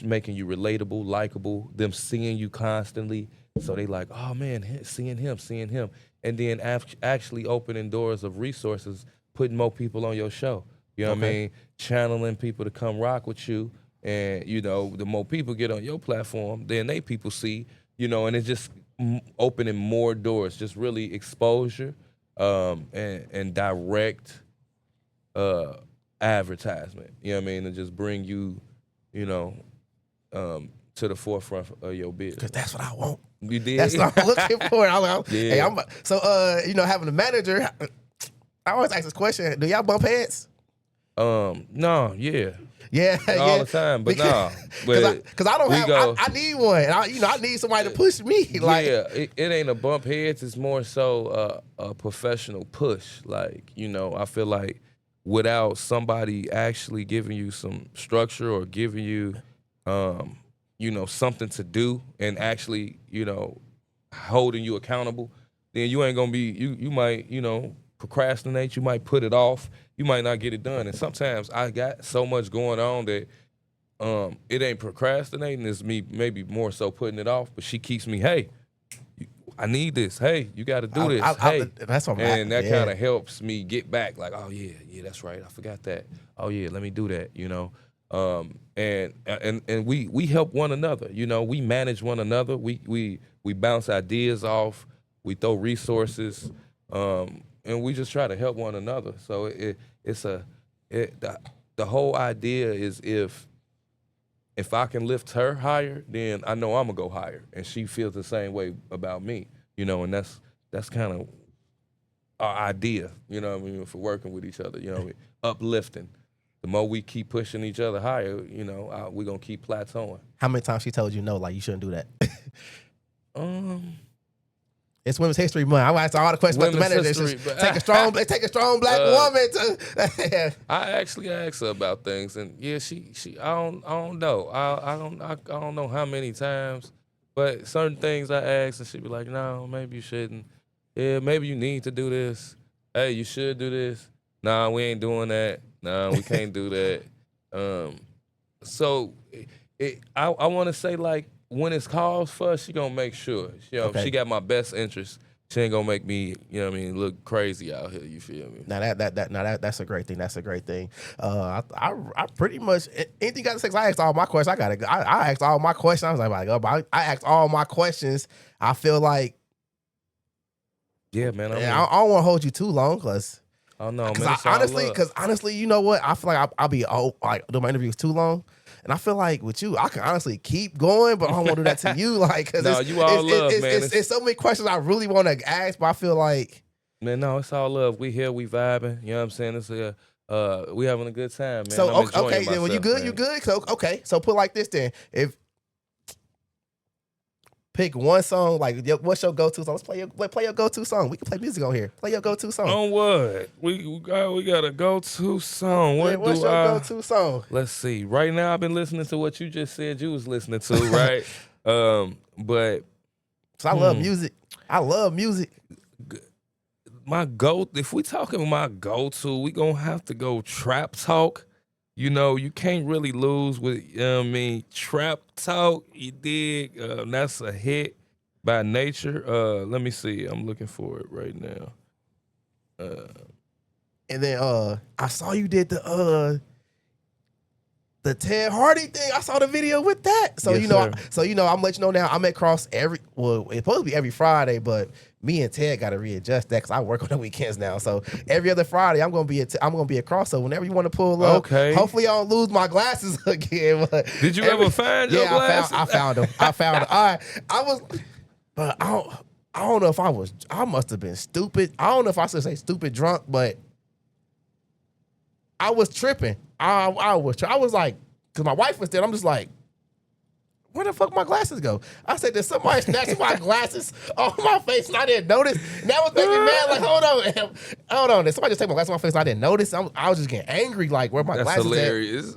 making you relatable, likable, them seeing you constantly. So they like, oh man, seeing him. And then actually opening doors of resources, putting more people on your show. You know what I mean? Channeling people to come rock with you. And, you know, the more people get on your platform, then people see, you know, and it's just opening more doors, just really exposure and direct advertisement. You know what I mean? And just bring you, you know, to the forefront of your business. Because that's what I want. You did? That's what I'm looking for. Yeah. Hey, you know, having a manager, I always ask this question: do y'all bump heads? No, yeah. Yeah, all the time, but nah. Because I don't have, I need one. I need somebody to push me. Like, yeah, it ain't a bump heads. It's more so a professional push. Like, you know, I feel like without somebody actually giving you some structure or giving you, you know, something to do and actually, you know, holding you accountable, then you ain't gonna be. You might, you know, procrastinate. You might put it off. You might not get it done. And sometimes I got so much going on that it ain't procrastinating. It's me maybe more so putting it off. But she keeps me, hey, I need this. Hey, you got to do this. Hey, that's what I'm and that kind of helps me get back. Like, oh yeah, that's right. I forgot that. Oh yeah, let me do that. You know, and we help one another. You know, we manage one another. We bounce ideas off. We throw resources. And we just try to help one another. So the whole idea is if I can lift her higher, then I know I'm gonna go higher, and she feels the same way about me. You know, and that's kind of our idea. You know what I mean, for working with each other. You know, uplifting. The more we keep pushing each other higher, you know, we're gonna keep plateauing. How many times she told you no, like you shouldn't do that? It's Women's History Month. I asked all the questions about the manager. Take a strong black woman to. I actually asked her about things, and yeah, she I don't know. I don't know how many times, but certain things I asked, and she'd be like, "No, maybe you shouldn't. Yeah, maybe you need to do this. Hey, you should do this. Nah, we ain't doing that. Nah, we can't do that." So I want to say, like, when it's calls for, she gonna make sure. She got my best interest. She ain't gonna make me, you know what I mean, look crazy out here. You feel me? Now that's a great thing. That's a great thing. I pretty much anything got to say. I asked all my questions. I asked all my questions. I was like, I asked all my questions. I feel like, yeah, man. I don't want to hold you too long, cause Oh no, Because man. It's all love. honestly, you know what? I feel like I'll be like doing my interviews too long, and I feel like with you, I can honestly keep going, but I don't want to do that to you, like because No, you all love, man. It's so many questions I really want to ask, but I feel like Man, no, it's all love. We here, we vibing. You know what I'm saying? It's we having a good time, man. so. I'm enjoying Okay, then well, you myself, good? man. You good? So okay, so put like this then. If pick one song, like what's your go-to song? Let's play your go-to song. We can play music on here. Play your go-to song. On what? We got a go-to song. What's your go-to song? Let's see. Right now, I've been listening to what you just said you was listening to, right? But So I love music. I love music. if we talking my go-to, we gonna have to go trap talk. You know, you can't really lose with, you know what I mean, trap talk. You dig? That's a hit by nature. Let me see. I'm looking for it right now. And then I saw you did the Ted Hardy thing. I saw the video with that. So Yes, I'm letting you know now. I'm at Cross it's supposed to be every Friday, but me and Ted got to readjust that because I work on the weekends now. So every other Friday, I'm gonna be at Cross. So whenever you want to pull up, Okay. Hopefully I don't lose my glasses again. But Did you ever find your glasses? I found them. I found them. I was, but I don't know if I must have been stupid. I don't know if I should say stupid drunk, but I was tripping. I was like, because my wife was there. I'm just like, where the fuck my glasses go? I said, did somebody snatch my glasses off my face and I didn't notice? And that was making me mad. Like, hold on. Did somebody just take my glasses off my face and I didn't notice? I was just getting angry. Like, where my glasses hilarious.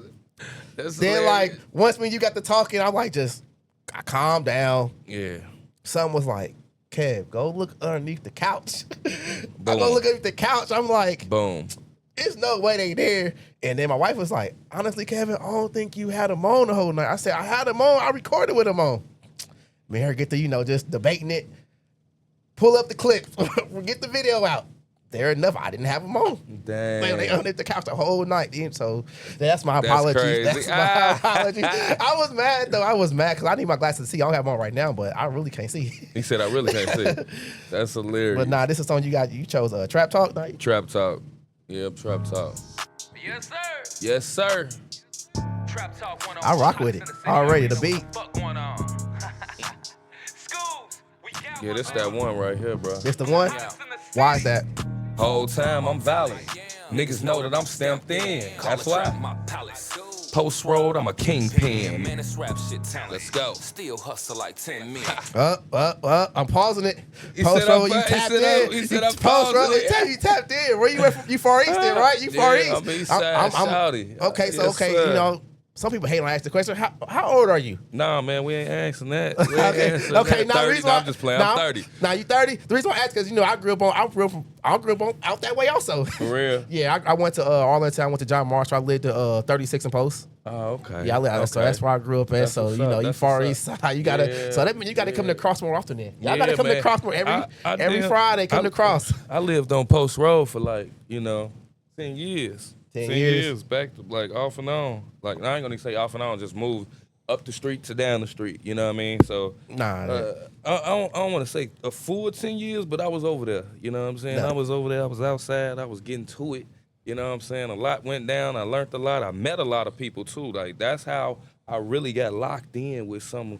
That's then, hilarious. like, once when you got to talking, I'm like, I calmed down. Yeah. Someone was like, Kev, go look underneath the couch. I Boom. go look underneath the couch. I'm like, Boom. there's no way they there. And then my wife was like, honestly, Kevin, I don't think you had them on the whole night. I said, I had them on. I recorded with them on. Me and her get to, just debating it. Pull up the clip. Get the video out. There enough. I didn't have them on. Dang. Man, they underneath the couch the whole night. So that's my apology. Crazy. That's my apology. I was mad, though. I was mad because I need my glasses to see. I don't have them on right now, but I really can't see. He said, I really can't see. That's hilarious. But nah, this is something you chose Trap Talk night. Trap talk. Yep, trap talk. Yes, sir. Yes, sir. Trap Talk 101. I rock with it. Already, the beat. Fuck going on. Schools, we got Yeah, this that one right here, bro. This the one? Why is that? Whole time I'm valid. Niggas know that I'm stamped in. That's why. My palace. Post road, I'm a kingpin. Man, it's rap shit talent. Let's go. Still hustle like 10 men. I'm pausing it. He Post said roll, I'm- you he tapped said in. he said I'm Post roll, pausing it. you tapped in. Where you at? You Far Eastern, right? You Far Yeah, East. I'm East Side, shawty. Okay, so Yes, okay, sir. some people hate when I ask the question. How old are you? Nah, man, we ain't asking that. We ain't answering Okay. that. Now, 30. No, I'm just playing. I'm 30. Now you 30. The reason why I ask because I grew up on out that way also. For real? Yeah, I went to Arlington. I went to John Marshall. I lived at 36 and Post. Oh, okay. Yeah, I live, so Okay. that's where I grew up at. That's So what's you up. know, you That's Far what's East up. side. You gotta. Yeah. So that means you gotta come to Cross more often. Then y'all gotta Yeah, come to man. Cross more every I Friday. Come to Cross. I lived on Post Road for 10 years. 10 years. Back to off and on. I ain't gonna say off and on, just moved up the street to down the street. You know what I mean? So Nah. I don't want to say a full 10 years, but I was over there. You know what I'm saying? No. I was over there. I was outside. I was getting to it. You know what I'm saying? A lot went down. I learned a lot. I met a lot of people too. That's how I really got locked in with some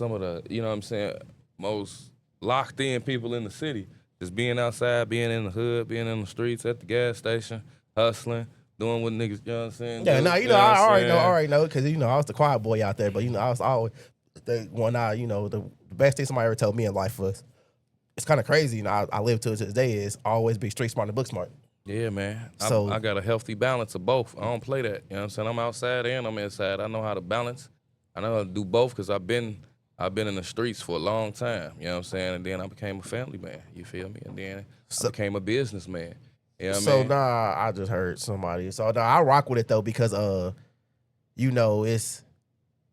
of the, you know what I'm saying, most locked in people in the city. Just being outside, being in the hood, being in the streets, at the gas station, hustling, doing what niggas, you know what I'm saying? Yeah, do, no, you know I what I'm already saying? know, because I was the quiet boy out there, but I was always the one. The best thing somebody ever told me in life was, it's kind of crazy. I live to this day is always be street smart and book smart. Yeah, man. So- I got a healthy balance of both. I don't play that. You know what I'm saying? I'm outside and I'm inside. I know how to balance. I know how to do both because I've been in the streets for a long time. You know what I'm saying? And then I became a family man. You feel me? And then I became a businessman. You know what I mean? I just heard somebody. So I rock with it though because it's.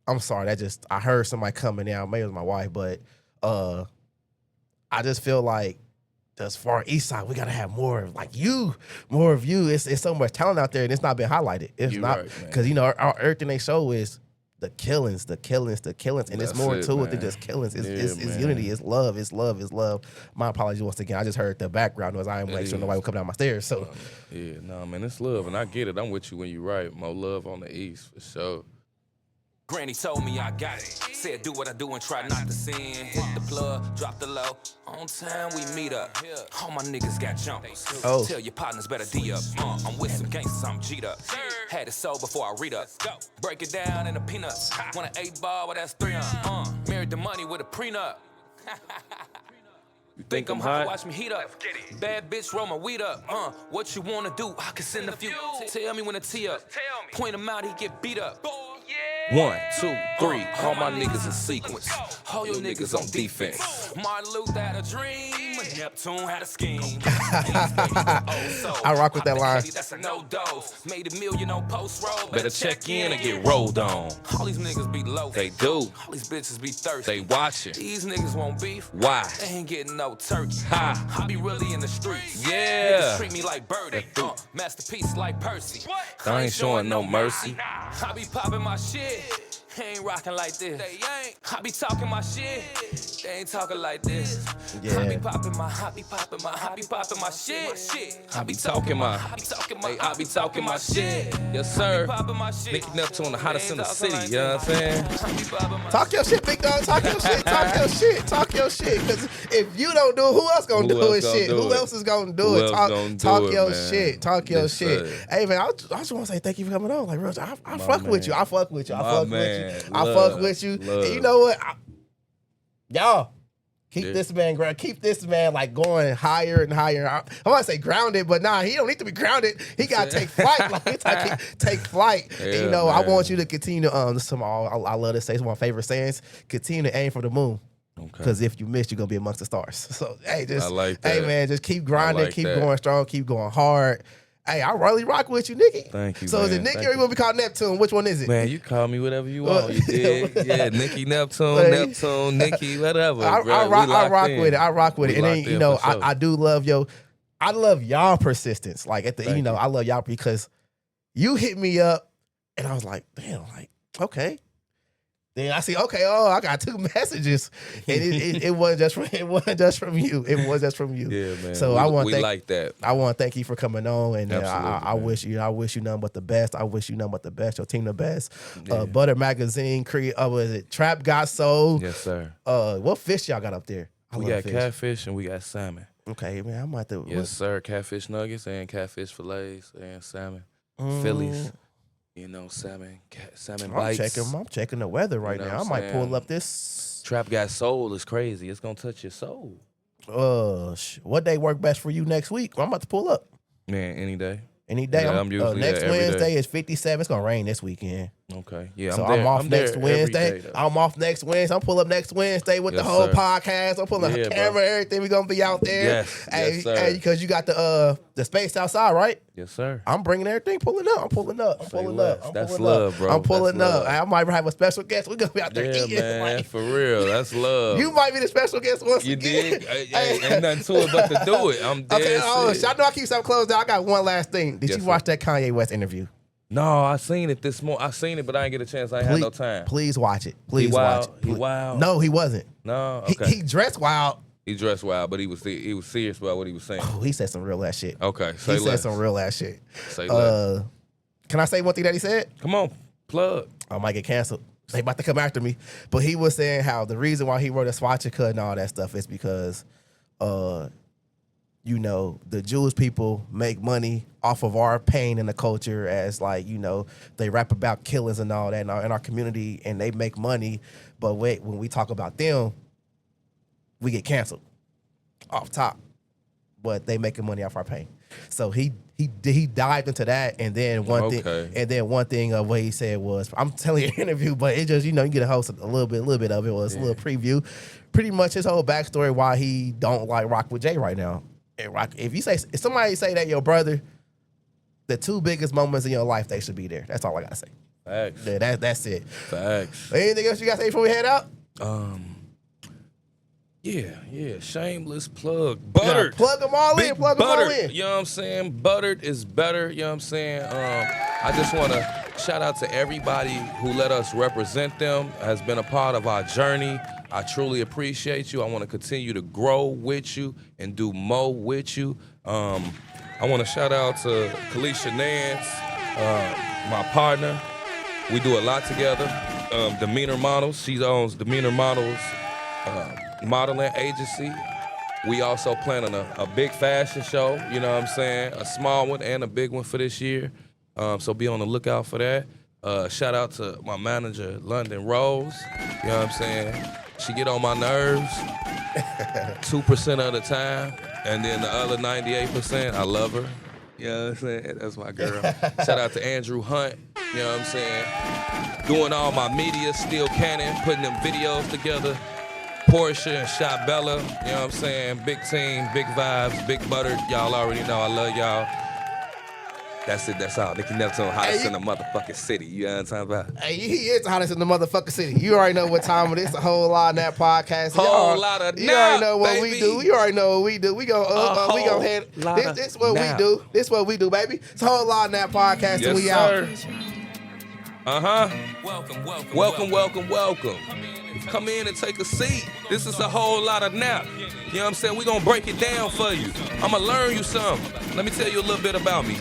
I'm sorry, I heard somebody coming down. Maybe it was my wife, but I just feel like as far East Side, we gotta have more of you. It's so much talent out there, and it's not been highlighted. It's You not right, man. because everything they show is the killings, and it's more to it than just killings. It's unity, it's love, it's love. My apologies once again. I just heard the background noise. I am make sure nobody will come down my stairs. So man, it's love, and I get it. I'm with you when you're right. More love on the East for sure. Granny told me I got it. Said do what I do and try not to sin. Hit the plug, drop the low. On time we meet up. All my niggas got jumpers. Oh. Tell your partners better D up. I'm with some gangsters, I'm G'd up. Had it sold before I read up. Break it down in the peanuts. Want an 8-ball, well that's 3 on. Married the money with a prenup. You Think I'm hot? Watch me heat up. Bad bitch, roll my weed up. What you wanna do? I can send a few. Tell me when to tee up. Point him out, he get beat up. 1, 2, 3, all my niggas in sequence. All your niggas on defense. Martin Luther had a dream, Neptune had a scheme. I rock with that line. That's a no-dose. Made $1 million on post roll. Better check in and get rolled on. All these niggas be low. They do. All these bitches be thirsty. They watching. These niggas won't beef. Why? They ain't getting no turkey. Ha. I be really in the streets. Yeah. Niggas treat me like Birdie. Masterpiece like Percy. I ain't showing no mercy. I be popping my shit. Ain't rocking like this. They ain't. I be talking my shit. They ain't talking like this. Yeah. I be popping my shit. I be talking my shit. Yes, sir. Nicky Neptune, the hottest in the city. You know what I'm saying? Talk your shit, big dog. Talk your shit. Talk your shit. Talk your shit. Because if you don't do it, who else gonna do it? Shit. Who else is gonna do it? Talk your shit. Talk your shit. Hey man, I just want to say thank you for coming on. Like real, I fuck with you. I fuck with you. I fuck with you. I fuck with you. And you know what? Y'all. Keep this man keep this man like going higher and higher. I want to say grounded, but nah, he don't need to be grounded. He gotta take flight. Like take flight. Yeah, and, you know, man. I want you to continue to I love to say it's one of my favorite sayings. Continue to aim for the moon. Okay. Because if you miss, you're gonna be amongst the stars. So hey, I like that. hey man, just keep grinding, like keep that. going strong, keep going hard. Hey, I really rock with you, Nicky. Thank you, So man. is it Nicky Thank or you want to be called Neptune? Which one is it? Man, you call me whatever you want. You dig? Yeah, Nicky Neptune, Hey. Neptune, Nicky, whatever. I rock with it. I rock with it. And then, you know, I do love I love y'all persistence. Like at the, Thank you. I love y'all because you hit me up and I was like, damn, like, okay. Then I see, okay, I got 2 messages. And it wasn't just from you. It was just from you. Yeah, man. So we like that. I want to thank you for coming on, and I Absolutely, wish you nothing but the best. I wish you nothing but the best. Your team the best. Yeah. Butter Magazine, was it Trap Got Soul? Yes, sir. What fish y'all got up there? We got catfish and we got salmon. Okay, man, I might have to. Yes, sir. Catfish nuggets and catfish fillets and salmon. Phillies. You know, salmon bites. I'm checking the weather right You know now. I what might I'm pull saying? up this. Trap Got Soul is crazy. It's gonna touch your soul. What day work best for you next week? I'm about to pull up. Man, any day. Any day. Yeah, I'm usually next there every Wednesday day. is 57. It's gonna rain this weekend. Okay. Yeah, So I'm there. I'm off I'm next there Wednesday. every day, though. I'm off next Wednesday. I'm pull up next Wednesday with the Yes, whole sir. podcast. I'm pulling Yeah, a bro. camera, everything. We gonna be out there. Yes, yes, sir. Because you got the space outside, right? Yes, sir. I'm bringing everything. Pulling up. I'm pulling up. Say less. That's love, bro. I'm pulling That's up. love. I might have a special guest. We're gonna be out there Yeah, eating. man. Like, For real. That's love. you might be the special guest once You again. did? Ain't nothing to it but to do it. I'm dead Okay. Oh, serious. I know I keep something closed out. I got one last thing. Did Yes, you sir. watch that Kanye West interview? No, I seen it this morning. I seen it, but I ain't get a chance. I ain't had no time. Please watch it. Please wild? watch it. He wild? No, he wasn't. No? Okay. He dressed wild. He dressed wild, but he was serious about what he was saying. Oh, he said some real ass shit. Okay. He Say said less. some real ass shit. Say less. Can I say one thing that he said? Come on. Plug. I might get canceled. They about to come after me. But he was saying how the reason why he wrote a swastika and all that stuff is because, you know, the Jewish people make money off of our pain in the culture as like, you know, they rap about killings and all that in our community and they make money. But wait, when we talk about them, we get canceled off top. But they making money off our pain. So he dived into that, and then one thing of what he said was, I'm telling you an interview, but it just, you know, you get a host a little bit of it was a little preview. Pretty much his whole backstory why he don't like rock with Jay right now. And rock, if somebody say that your brother, the 2 biggest moments in your life, they should be there. That's all I gotta say. Facts. Yeah, that's it. Facts. Anything else you gotta say before we head out? Yeah. Shameless plug. Buttered. Plug them all in. Plug them all Buttered. in. You know what I'm saying? Buttered is better. You know what I'm saying? I just want to shout out to everybody who let us represent them, has been a part of our journey. I truly appreciate you. I want to continue to grow with you and do more with you. I want to shout out to Kalisha Nance, my partner. We do a lot together. Demeanor Models. She owns Demeanor Models modeling agency. We also planning a big fashion show, you know what I'm saying? A small one and a big one for this year. So be on the lookout for that. Shout out to my manager, London Rose. You know what I'm saying? She get on my nerves 2% of the time. And then the other 98%, I love her. You know what I'm saying? That's my girl. Shout out to Andrew Hunt. You know what I'm saying? Doing all my media, still cannon, putting them videos together. Portia and Shot Bella, you know what I'm saying? Big team, big vibes, big butter. Y'all already know I love y'all. That's it, that's all. Nicky Neptune, hottest in the motherfucking city. You know what I'm talking about? Hey, he is the hottest in the motherfucking city. You already know what time it is. A whole lot of that podcast. Whole lot of You already know what baby. we do. You already know what we do. We go head. This what we do. This what we do, baby. It's a whole lot of that podcast. Yes, and we sir. out. Welcome. Come in and take a seat. This is a whole lot of nap. You know what I'm saying? We're gonna break it down for you. I'm gonna learn you something. Let me tell you a little bit about me.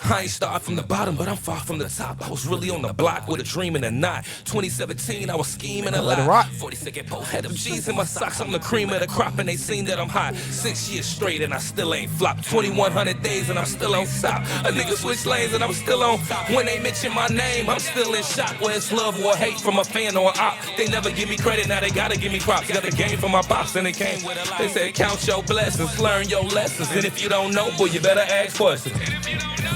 I ain't start from the bottom, but I'm far from the top. I was really on the block with a dream and a knot. 2017, I was scheming a Let it lot. rock. 42nd post, had them G's in my socks. I'm the cream of the crop, and they seen that I'm hot. 6 years straight, and I still ain't flopped. 2,100 days, and I'm still on top. A nigga switch lanes, and I'm still on. When they mention my name, I'm still in shock. Where it's love or hate from a fan or an op. They never give me credit, now they gotta give me props. Got the game from my pops, and it came with a lot. They said count your blessings, learn your lessons. And if you don't know, boy, you better ask questions.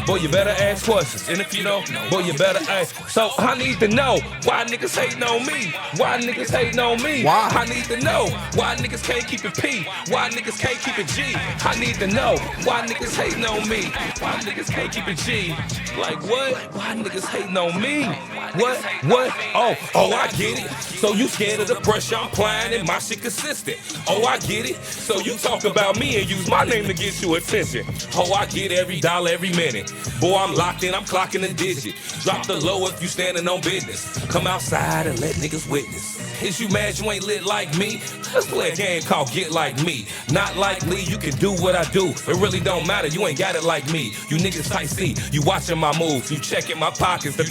Boy, you better ask questions. And if you don't, boy, you better ask. So I need to know why niggas hating on me. Why niggas hating on me? Why? I need to know why niggas can't keep it P. Why niggas can't keep it G. I need to know why niggas hating on me. Why niggas can't keep it G. Like what? Why niggas hating on me? What? Oh, I get it. So you scared of the pressure I'm applying and my shit consistent. Oh, I get it. So you talk about me and use my name to get you attention. Oh, I get every dollar, every minute. Boy, I'm locked in, I'm clocking a digit. Drop the low if you standing on business. Come outside and let niggas witness. Is you mad you ain't lit like me? Let's play a game called Get Like Me. Not likely, you can do what I do. It really don't matter, you ain't got it like me. You niggas tight C, you watching my moves, you checking my pockets. The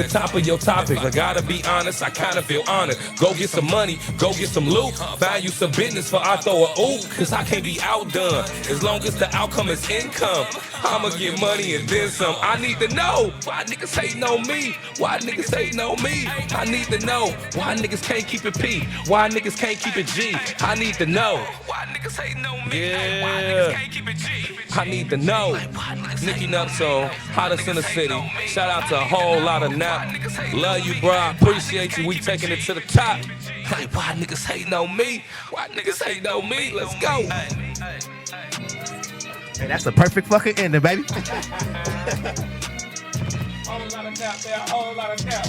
top of your topics. I gotta be honest, I kinda feel honored. Go get some money, go get some loot. Value some business for I throw a ooh. Cause I can't be outdone. As long as the outcome is income, I'ma get money and then some. I need to know why niggas hating on me. Why niggas hating on me? I need to know why niggas can't keep it P. Why niggas can't keep it G. I need to know why niggas hating on me. Why niggas can't keep it G. I need to know. Nicky Neptune, hottest in the city. Shout out to a whole lot of nap. Love you, bro. I appreciate you. We taking it to the top. Hey, why niggas hating on me? Why niggas hating on me? Let's go. Hey, that's the perfect fucking ending, baby. Whole lot of nap there, whole lot of nap.